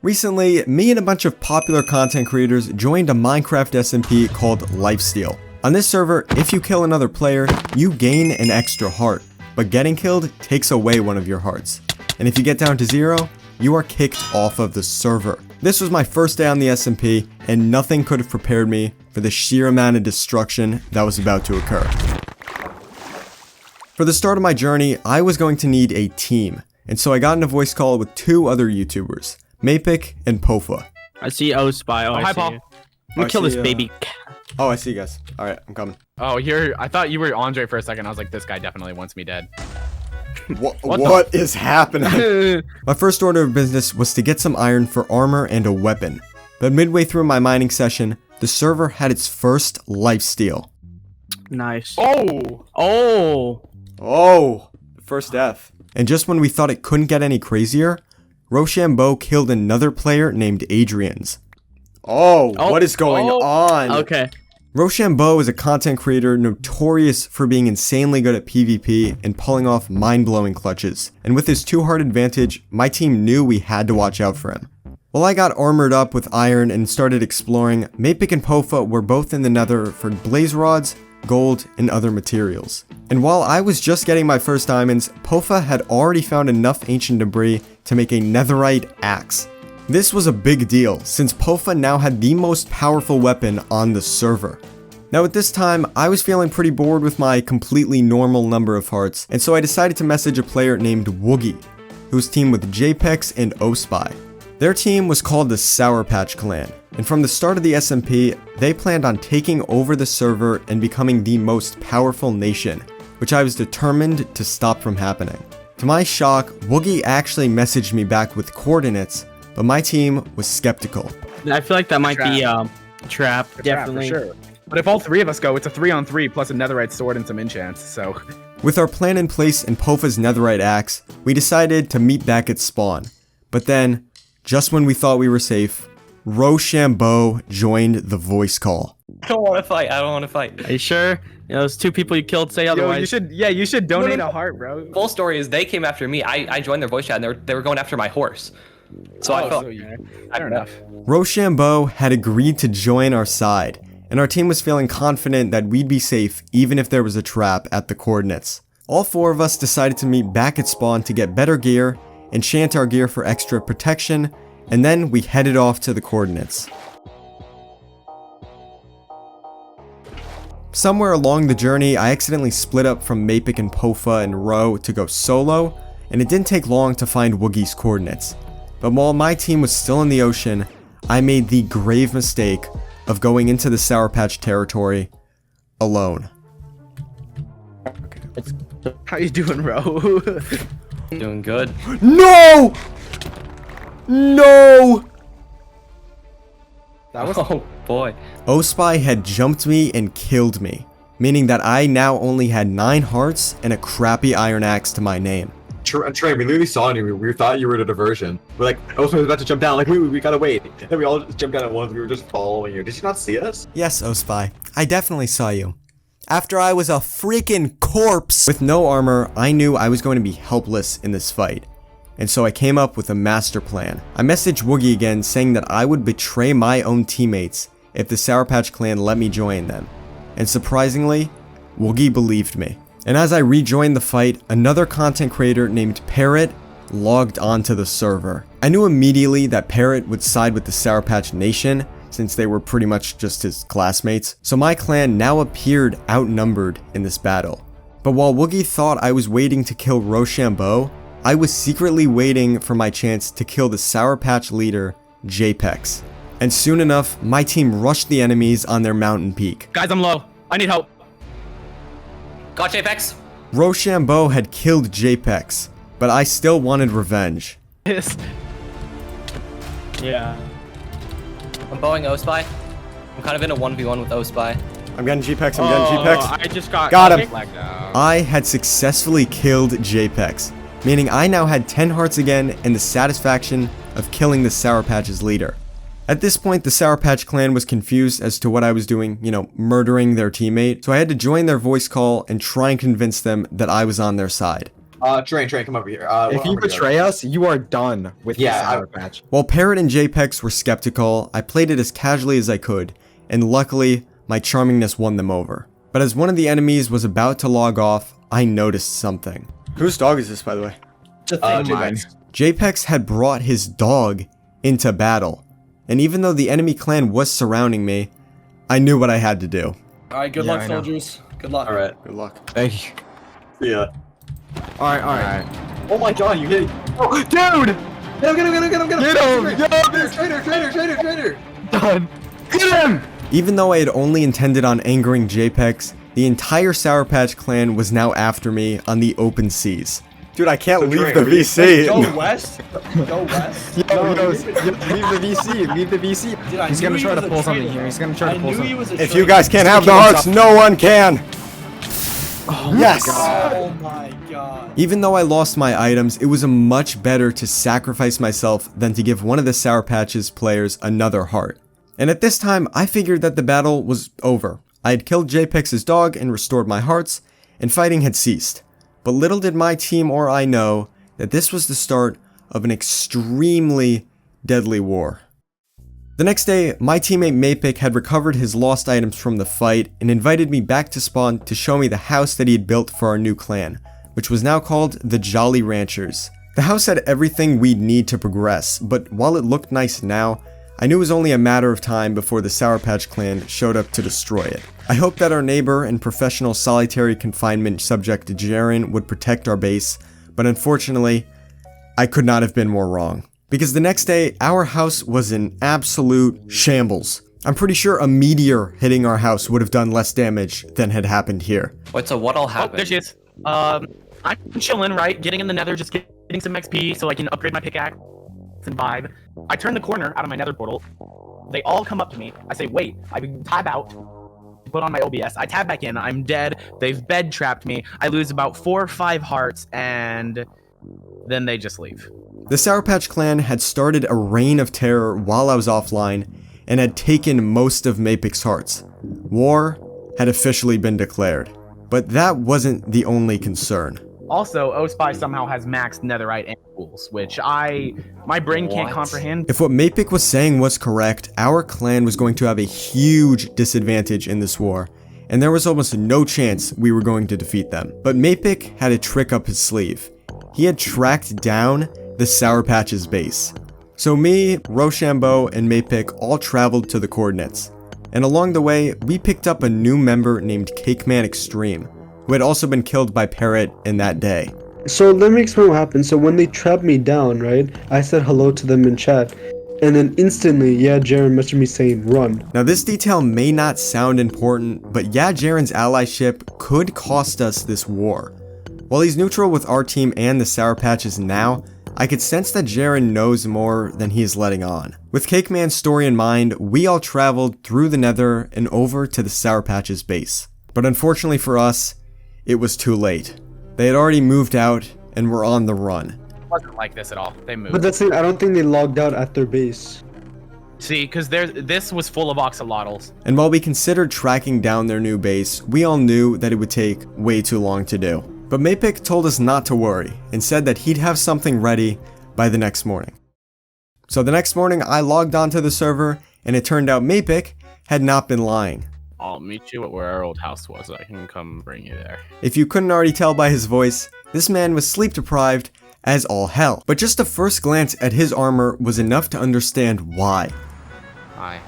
Recently, me and a bunch of popular content creators joined a Minecraft SMP called Lifesteal. On this server, if you kill another player, you gain an extra heart, but getting killed takes away one of your hearts. And if you get down to 0, you are kicked off of the server. This was my first day on the SMP, and nothing could have prepared me for the sheer amount of destruction that was about to occur. For the start of my journey, I was going to need a team, and so I got in a voice call with 2 other YouTubers, Mapic and Pofa. I see O-Spy. Oh, hi, see Paul. you. I'm gonna kill this baby. Oh, I see you guys. Alright, I'm coming. Oh, I thought you were Andre for a second. I was like, this guy definitely wants me dead. What is happening? My first order of business was to get some iron for armor and a weapon. But midway through my mining session, the server had its first lifesteal. Nice. Oh! Oh! First death. And just when we thought it couldn't get any crazier, Rochambeau killed another player named Adrian's. Oh, what is going on? Okay. Rochambeau is a content creator notorious for being insanely good at PvP and pulling off mind-blowing clutches. And with his 2-heart advantage, my team knew we had to watch out for him. While I got armored up with iron and started exploring, Mapic and Pofa were both in the nether for blaze rods, gold, and other materials. And while I was just getting my first diamonds, Pofa had already found enough ancient debris to make a netherite axe. This was a big deal, since Pofa now had the most powerful weapon on the server. Now at this time, I was feeling pretty bored with my completely normal number of hearts, and so I decided to message a player named Woogie, whose team with Jepex and O-Spy. Their team was called the Sour Patch Clan, and from the start of the SMP, they planned on taking over the server and becoming the most powerful nation, which I was determined to stop from happening. To my shock, Woogie actually messaged me back with coordinates, but my team was skeptical. I feel like that might be trap. Definitely. For sure. But if all 3 of us go, it's a 3-on-3 plus a netherite sword and some enchants, so... With our plan in place and Pofa's netherite axe, we decided to meet back at spawn. But then, just when we thought we were safe, Rochambeau joined the voice call. I don't want to fight. Are you sure? You know, those 2 people you killed say otherwise. You should donate a heart, bro. Full story is they came after me. I joined their voice chat and they were going after my horse. So I felt fair enough. Rochambeau had agreed to join our side, and our team was feeling confident that we'd be safe even if there was a trap at the coordinates. All 4 of us decided to meet back at spawn to get better gear, enchant our gear for extra protection, and then we headed off to the coordinates. Somewhere along the journey, I accidentally split up from Mapic and Pofa and Ro to go solo, and it didn't take long to find Woogie's coordinates. But while my team was still in the ocean, I made the grave mistake of going into the Sour Patch territory alone. How you doing, bro? doing good. No! No! That was... Oh boy. O-Spy had jumped me and killed me, meaning that I now only had 9 hearts and a crappy iron axe to my name. Trey, we literally saw you. We thought you were at a diversion. We're like, O-Spy was about to jump down. Like, we gotta wait. And then we all just jumped down at once. We were just following you. Did you not see us? Yes, O-Spy. I definitely saw you. After I was a freaking corpse with no armor, I knew I was going to be helpless in this fight. And so I came up with a master plan. I messaged Woogie again saying that I would betray my own teammates if the Sour Patch Clan let me join them. And surprisingly, Woogie believed me. And as I rejoined the fight, another content creator named Parrot logged onto the server. I knew immediately that Parrot would side with the Sour Patch Nation since they were pretty much just his classmates, so my clan now appeared outnumbered in this battle. But while Woogie thought I was waiting to kill Rochambeau, I was secretly waiting for my chance to kill the Sour Patch leader, Jepex. And soon enough, my team rushed the enemies on their mountain peak. Guys, I'm low. I need help. Got Jepex. Rochambeau had killed Jepex, but I still wanted revenge. Yes. Yeah. I'm bowing O-Spy. I'm kind of in a 1v1 with O-Spy. I'm getting Jepex, I'm getting Jepex. I just got him. I had successfully killed Jepex, meaning I now had 10 hearts again and the satisfaction of killing the Sour Patch's leader. At this point, the Sour Patch Clan was confused as to what I was doing, murdering their teammate, so I had to join their voice call and try and convince them that I was on their side. Train, come over here. If you betray us, you are done with the Sour Patch. While Parrot and Jepex were skeptical, I played it as casually as I could, and luckily, my charmingness won them over. But as one of the enemies was about to log off, I noticed something. Whose dog is this, by the way? Jepex. Jepex had brought his dog into battle, and even though the enemy clan was surrounding me, I knew what I had to do. Alright, good luck, soldiers. Good luck. Alright. Good luck. Thank you. See ya. Alright. Oh my god, you hit. Oh, dude! Get him! Traitor! Done. Get him! Even though I had only intended on angering Jepex, the entire Sour Patch clan was now after me on the open seas. Dude, I can't leave the VC. Go west. Go west. Leave the VC. Leave the VC. Dude, He's gonna try to pull something here. He's gonna try to pull something. If you guys can't have the hearts, no one can. Yes. Oh my god. Even though I lost my items, it was much better to sacrifice myself than to give one of the Sour Patch's players another heart. And at this time, I figured that the battle was over. I had killed Jepex's dog and restored my hearts, and fighting had ceased. But little did my team or I know that this was the start of an extremely deadly war. The next day, my teammate Mapic had recovered his lost items from the fight and invited me back to spawn to show me the house that he had built for our new clan, which was now called the Jolly Ranchers. The house had everything we'd need to progress, but while it looked nice now, I knew it was only a matter of time before the Sour Patch clan showed up to destroy it. I hoped that our neighbor and professional solitary confinement subject Jaron would protect our base, but unfortunately, I could not have been more wrong. Because the next day, our house was in absolute shambles. I'm pretty sure a meteor hitting our house would have done less damage than had happened here. Wait, so what all Oh, happened? there she is. I'm chilling, right? Getting in the nether, just getting some XP so I can upgrade my pickaxe and vibe. I turn the corner out of my nether portal. They all come up to me. I say, wait. I tab out, put on my OBS. I tab back in. I'm dead. They've bed trapped me. I lose about 4 or 5 hearts, and then they just leave. The Sour Patch clan had started a reign of terror while I was offline and had taken most of Mapic's hearts. War had officially been declared. But that wasn't the only concern. Also, Ospy somehow has maxed netherite and tools, which my brain can't comprehend. If what Mapic was saying was correct, our clan was going to have a huge disadvantage in this war, and there was almost no chance we were going to defeat them. But Mapic had a trick up his sleeve. He had tracked down the Sour Patch's base. So me, Rochambeau, and Mapic all traveled to the coordinates. And along the way, we picked up a new member named Cakeman Extreme, who had also been killed by Parrot in that day. So let me explain what happened. So when they trapped me down, right, I said hello to them in chat, and then instantly, Yeah Jaron messaged me saying, run. Now this detail may not sound important, but Yeah Jaron's allyship could cost us this war. While he's neutral with our team and the Sour Patches now, I could sense that Jaron knows more than he is letting on. With Cakeman's story in mind, we all traveled through the nether and over to the Sour Patch's base. But unfortunately for us, it was too late. They had already moved out and were on the run. It wasn't like this at all. They moved. But that's it, I don't think they logged out at their base. See, because this was full of oxalotls. And while we considered tracking down their new base, we all knew that it would take way too long to do. But Mapic told us not to worry and said that he'd have something ready by the next morning. So the next morning I logged onto the server and it turned out Mapic had not been lying. I'll meet you at where our old house was. I can come bring you there. If you couldn't already tell by his voice, this man was sleep deprived as all hell. But just a first glance at his armor was enough to understand why. Hi.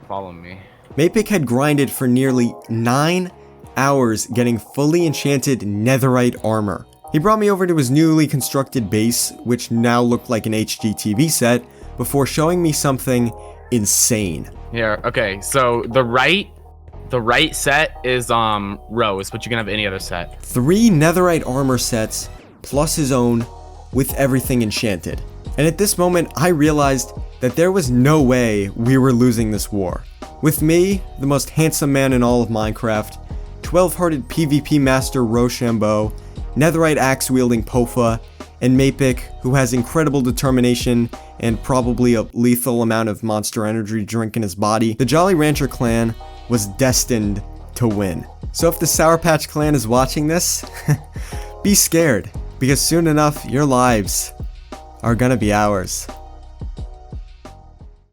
Follow me. Mapic had grinded for nearly 9 hours getting fully enchanted netherite armor. He brought me over to his newly constructed base, which now looked like an HGTV set, before showing me something insane. Here, okay, so the right set is rose, but you can have any other set. 3 netherite armor sets, plus his own, with everything enchanted. And at this moment, I realized that there was no way we were losing this war. With me, the most handsome man in all of Minecraft, 12-hearted PvP master Rochambeau, netherite axe-wielding Pofa, and Mapic, who has incredible determination and probably a lethal amount of monster energy drink in his body, the Jolly Rancher clan was destined to win. So if the Sour Patch clan is watching this, be scared, because soon enough, your lives are gonna be ours.